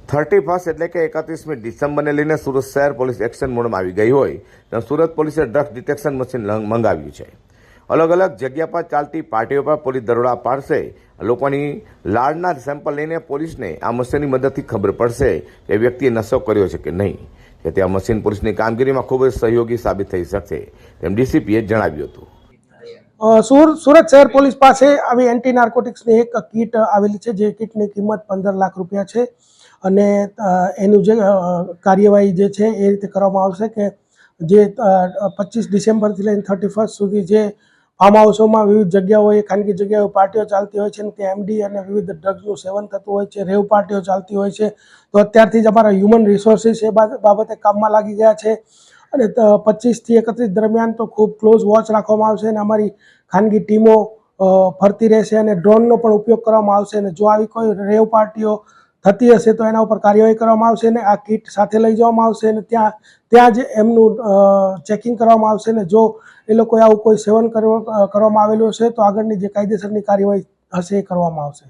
31 એટલે કે 31મી ડિસેમ્બરને લઈને સુરત શહેર પોલીસ એક્શન મોડમાં આવી ગઈ હોય તો સુરત પોલીસે ડ્રગ્સ ડિટેક્શન મશીન મંગાવ્યું છે। અલગ અલગ જગ્યા પર ચાલતી પાર્ટીઓ પર પોલીસ દરોડા પાડશે। લોકોની લાળના સેમ્પલ લઈને પોલીસને આ મશીનની મદદથી ખબર પડશે કે વ્યક્તિએ નશો કર્યો છે કે નહીં, જેથી આ મશીન પોલીસની કામગીરીમાં ખૂબ જ સહયોગી સાબિત થઈ શકશે તેમ ડીસીપીએ જણાવ્યું હતું। સુરત શહેર પોલીસ પાસે આવી એન્ટી નાર્કોટિક્સની એક કીટ આવેલી છે, જે કીટની કિંમત 15 લાખ રૂપિયા છે અને એનું જે કાર્યવાહી જે છે એ રીતે કરવામાં આવશે કે જે 25 ડિસેમ્બરથી લઈને 31 સુધી જે ફાર્મ હાઉસોમાં વિવિધ જગ્યાઓએ ખાનગી જગ્યાઓ પાર્ટીઓ ચાલતી હોય છે અને ત્યાં એમડી અને વિવિધ ડ્રગ્સનું સેવન થતું હોય છે, રેવ પાર્ટીઓ ચાલતી હોય છે, તો અત્યારથી જ અમારા હ્યુમન રિસોર્સિસ એ બાબતે કામમાં લાગી ગયા છે અને 25 થી 31 દરમિયાન તો ખૂબ ક્લોઝ વોચ રાખવામાં આવશે અને અમારી ખાનગી ટીમો ફરતી રહેશે અને ડ્રોનનો પણ ઉપયોગ કરવામાં આવશે અને જો આવી કોઈ રેવ પાર્ટીઓ થતી હશે તો એના ઉપર કાર્યવાહી કરવામાં આવશે અને આ કીટ સાથે લઈ જવામાં આવશે અને ત્યાં જ એમનું ચેકિંગ કરવામાં આવશે ને જો એ લોકોએ આવું કોઈ સેવન કરવામાં આવેલું હશે તો આગળની જે કાયદેસરની કાર્યવાહી હશે એ કરવામાં આવશે।